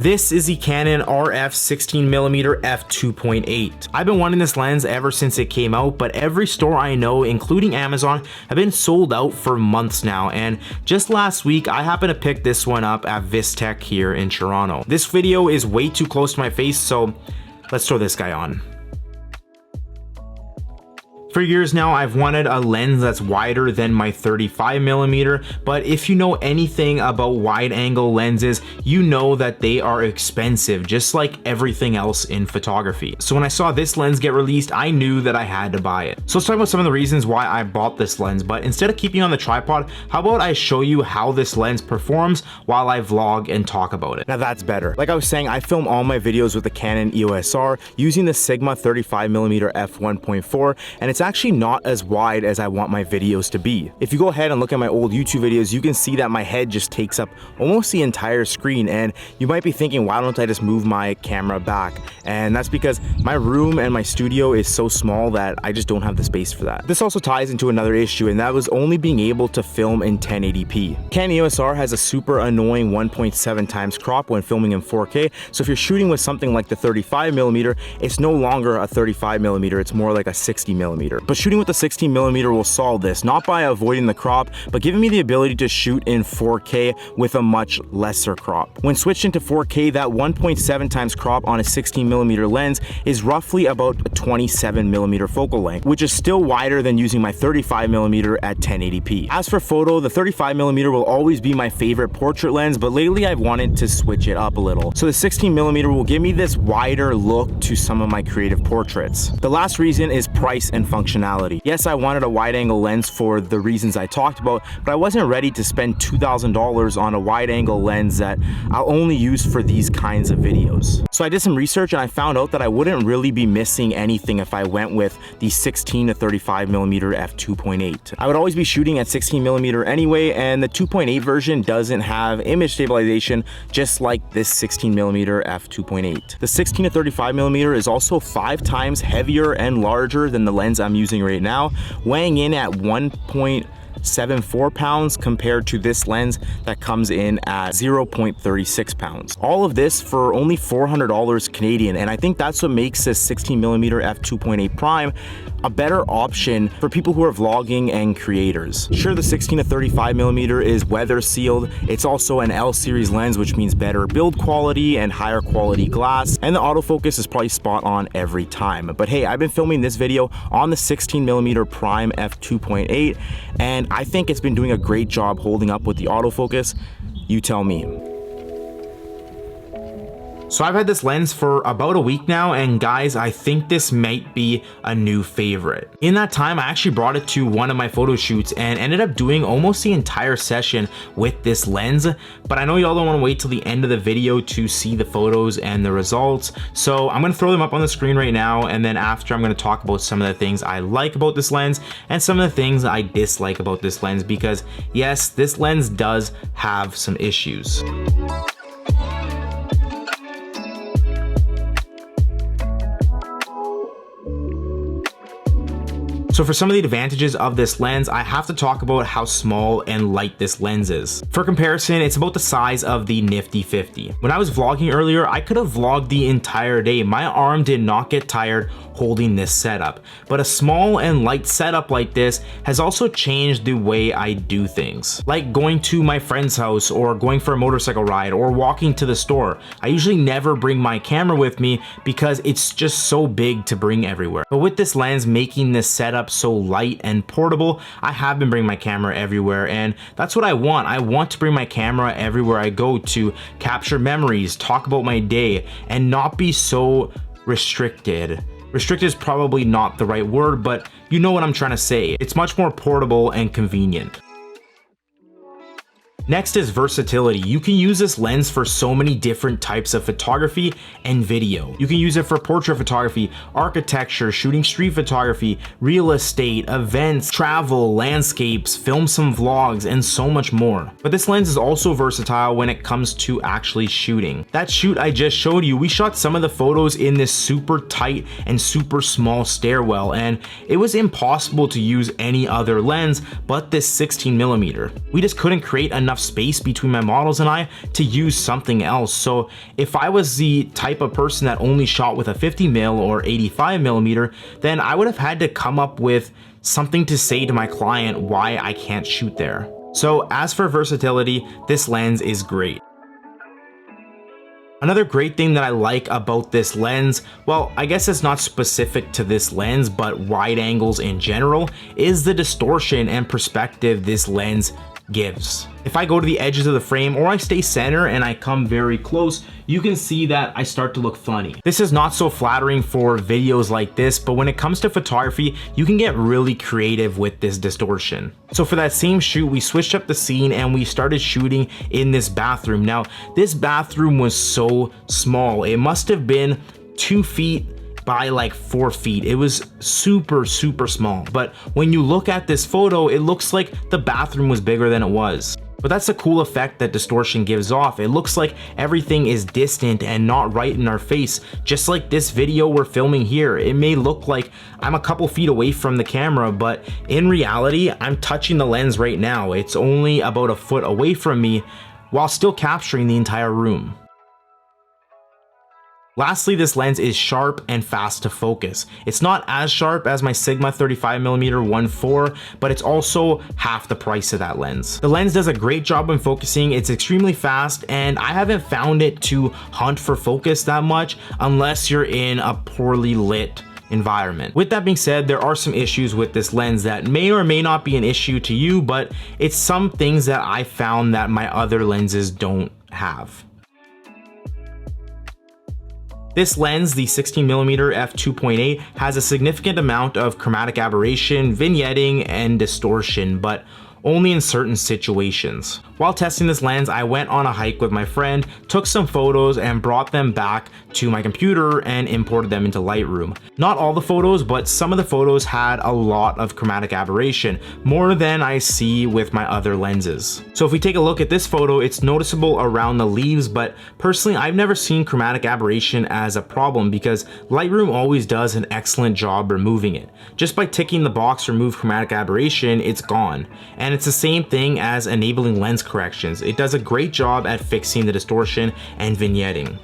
This is the Canon RF 16mm f2.8. I've been wanting this lens ever since it came out, but every store I know, including Amazon, have been sold out for months now, and just last week I happened to pick this one up at Vistech here in Toronto. This video is way too close to my face, so let's throw this guy on. For years now, I've wanted a lens that's wider than my 35mm, but if you know anything about wide angle lenses, you know that they are expensive, just like everything else in photography. So when I saw this lens get released, I knew that I had to buy it. So let's talk about some of the reasons why I bought this lens, but instead of keeping on the tripod, how about I show you how this lens performs while I vlog and talk about it. Now that's better. Like I was saying, I film all my videos with the Canon EOS R using the Sigma 35mm f1.4, and it's actually not as wide as I want my videos to be. If you go ahead and look at my old YouTube videos, you can see that my head just takes up almost the entire screen, and you might be thinking, why don't I just move my camera back? And that's because my room and my studio is so small that I just don't have the space for that. This also ties into another issue, and that was only being able to film in 1080p. Canon EOS R has a super annoying 1.7 times crop when filming in 4K, so if you're shooting with something like the 35mm, it's no longer a 35mm, it's more like a 60mm. But shooting with the 16mm will solve this, not by avoiding the crop, but giving me the ability to shoot in 4K with a much lesser crop. When switched into 4K, that 1.7 times crop on a 16mm lens is roughly about a 27mm focal length, which is still wider than using my 35mm at 1080p. As for photo, the 35mm will always be my favorite portrait lens, but lately I've wanted to switch it up a little. So the 16mm will give me this wider look to some of my creative portraits. The last reason is price and functionality. Yes, I wanted a wide angle lens for the reasons I talked about, but I wasn't ready to spend $2,000 on a wide angle lens that I'll only use for these kinds of videos. So I did some research and I found out that I wouldn't really be missing anything if I went with the 16 to 35mm f2.8. I would always be shooting at 16mm anyway, and the 2.8 version doesn't have image stabilization just like this 16mm f2.8. The 16 to 35mm is also 5 times heavier and larger than the lens I'm using right now, weighing in at 1.74 pounds compared to this lens that comes in at 0.36 pounds. All of this for only $400 Canadian, and I think that's what makes this 16mm f2.8 prime a better option for people who are vlogging and creators. Sure, the 16 to 35mm is weather sealed. It's also an L series lens, which means better build quality and higher quality glass, and the autofocus is probably spot on every time. But hey, I've been filming this video on the 16mm prime f2.8, and I think it's been doing a great job holding up with the autofocus. You tell me. So I've had this lens for about a week now, and guys, I think this might be a new favorite. In that time, I actually brought it to one of my photo shoots and ended up doing almost the entire session with this lens, but I know y'all don't want to wait till the end of the video to see the photos and the results, so I'm going to throw them up on the screen right now, and then after I'm going to talk about some of the things I like about this lens and some of the things I dislike about this lens, because yes, this lens does have some issues. So for some of the advantages of this lens, I have to talk about how small and light this lens is. For comparison, it's about the size of the Nifty 50. When I was vlogging earlier, I could have vlogged the entire day. My arm did not get tired holding this setup. But a small and light setup like this has also changed the way I do things. Like going to my friend's house, or going for a motorcycle ride, or walking to the store. I usually never bring my camera with me because it's just so big to bring everywhere. But with this lens making this setup so light and portable, I have been bringing my camera everywhere, and that's what I want. I want to bring my camera everywhere I go to capture memories, talk about my day, and not be so restricted. Restricted is probably not the right word, but you know what I'm trying to say. It's much more portable and convenient. Next is versatility. You can use this lens for so many different types of photography and video. You can use it for portrait photography, architecture, shooting street photography, real estate, events, travel, landscapes, film some vlogs, and so much more. But this lens is also versatile when it comes to actually shooting. That shoot I just showed you, we shot some of the photos in this super tight and super small stairwell, and it was impossible to use any other lens but this 16mm. We just couldn't create enough enough space between my models and I to use something else. So if I was the type of person that only shot with a 50mm or 85mm, then I would have had to come up with something to say to my client why I can't shoot there. So as for versatility, this lens is great. Another great thing that I like about this lens, well, I guess it's not specific to this lens, but wide angles in general, is the distortion and perspective this lens gives. If I go to the edges of the frame or I stay center and I come very close, you can see that I start to look funny. This is not so flattering for videos like this, but when it comes to photography, you can get really creative with this distortion. So for that same shoot, we switched up the scene and we started shooting in this bathroom. Now, this bathroom was so small. It must have been 2 feet by like 4 feet. It was super small. But when you look at this photo, it looks like the bathroom was bigger than it was. But that's a cool effect that distortion gives off. It looks like everything is distant and not right in our face. Just like this video we're filming here, it may look like I'm a couple feet away from the camera, but in reality, I'm touching the lens right now. It's only about a foot away from me while still capturing the entire room. Lastly, this lens is sharp and fast to focus. It's not as sharp as my Sigma 35mm 1.4, but it's also half the price of that lens. The lens does a great job in focusing, it's extremely fast, and I haven't found it to hunt for focus that much unless you're in a poorly lit environment. With that being said, there are some issues with this lens that may or may not be an issue to you, but it's some things that I found that my other lenses don't have. This lens, the 16mm f2.8, has a significant amount of chromatic aberration, vignetting, and distortion, but only in certain situations. While testing this lens, I went on a hike with my friend, took some photos, and brought them back to my computer and imported them into Lightroom. Not all the photos, but some of the photos had a lot of chromatic aberration, more than I see with my other lenses. So if we take a look at this photo, it's noticeable around the leaves, but personally, I've never seen chromatic aberration as a problem because Lightroom always does an excellent job removing it. Just by ticking the box remove chromatic aberration, it's gone. And it's the same thing as enabling lens corrections. It does a great job at fixing the distortion and vignetting.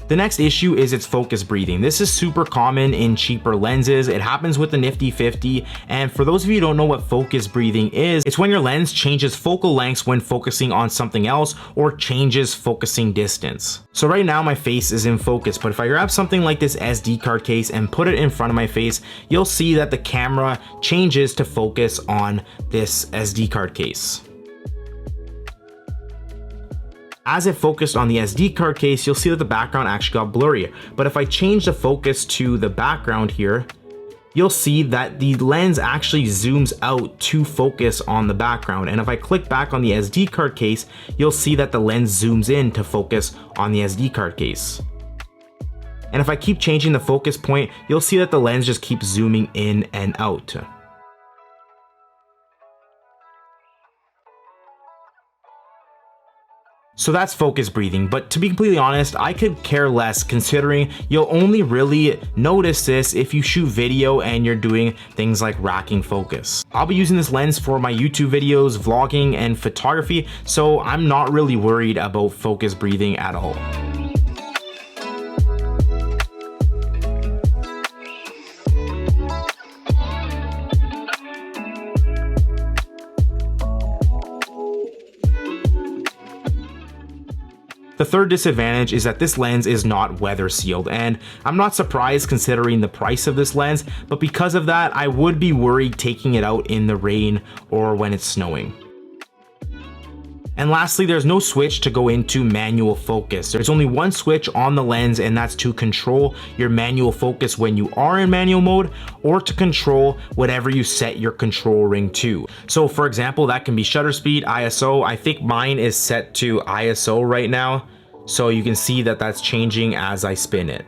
The next issue is its focus breathing. This is super common in cheaper lenses. It happens with the Nifty 50, and for those of you who don't know what focus breathing is, it's when your lens changes focal lengths when focusing on something else or changes focusing distance. So right now my face is in focus, but if I grab something like this SD card case and put it in front of my face, you'll see that the camera changes to focus on this SD card case. As it focused on the SD card case, you'll see that the background actually got blurry. But if I change the focus to the background here, you'll see that the lens actually zooms out to focus on the background. And if I click back on the SD card case, you'll see that the lens zooms in to focus on the SD card case. And if I keep changing the focus point, you'll see that the lens just keeps zooming in and out. So that's focus breathing, but to be completely honest, I could care less considering you'll only really notice this if you shoot video and you're doing things like racking focus. I'll be using this lens for my YouTube videos, vlogging, and photography, so I'm not really worried about focus breathing at all. The third disadvantage is that this lens is not weather sealed, and I'm not surprised considering the price of this lens, but because of that, I would be worried taking it out in the rain or when it's snowing. And lastly, there's no switch to go into manual focus. There's only one switch on the lens, and that's to control your manual focus when you are in manual mode, or to control whatever you set your control ring to. So for example, that can be shutter speed, ISO. I think mine is set to ISO right now, so you can see that that's changing as I spin it.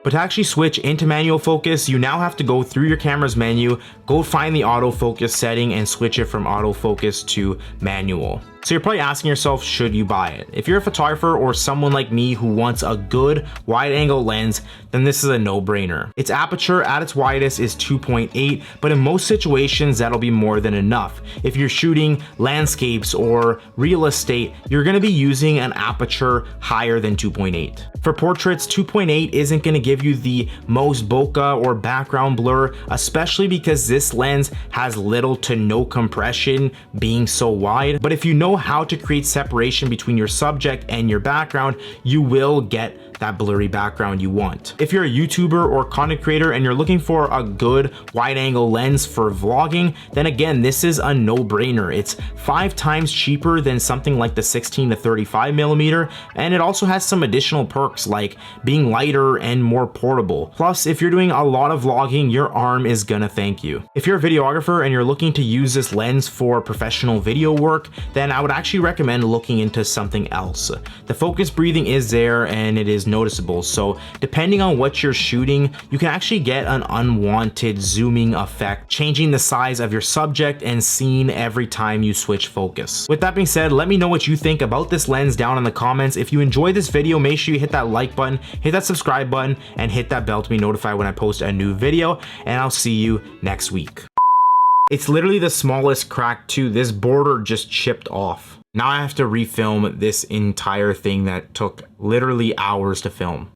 But to actually switch into manual focus, you now have to go through your camera's menu, go find the autofocus setting and switch it from autofocus to manual. So you're probably asking yourself, should you buy it? If you're a photographer or someone like me who wants a good wide angle lens, then this is a no-brainer. Its aperture at its widest is 2.8, but in most situations that'll be more than enough. If you're shooting landscapes or real estate, you're gonna be using an aperture higher than 2.8. For portraits, 2.8 isn't gonna give you the most bokeh or background blur, especially because this lens has little to no compression being so wide. But if you know how to create separation between your subject and your background, you will get that blurry background you want. If you're a YouTuber or content creator and you're looking for a good wide angle lens for vlogging, then again, this is a no-brainer. It's 5 times cheaper than something like the 16 to 35 millimeter, and it also has some additional perks like being lighter and more portable. Plus, if you're doing a lot of vlogging, your arm is gonna thank you. If you're a videographer and you're looking to use this lens for professional video work, then I would actually recommend looking into something else. The focus breathing is there and it is noticeable, so depending on what you're shooting, you can actually get an unwanted zooming effect, changing the size of your subject and scene every time you switch focus. With that being said, let me know what you think about this lens down in the comments. If you enjoyed this video, make sure you hit that like button, hit that subscribe button, and hit that bell to be notified when I post a new video, and I'll see you next week. It's literally the smallest crack too. This border just chipped off. Now I have to refilm this entire thing that took literally hours to film.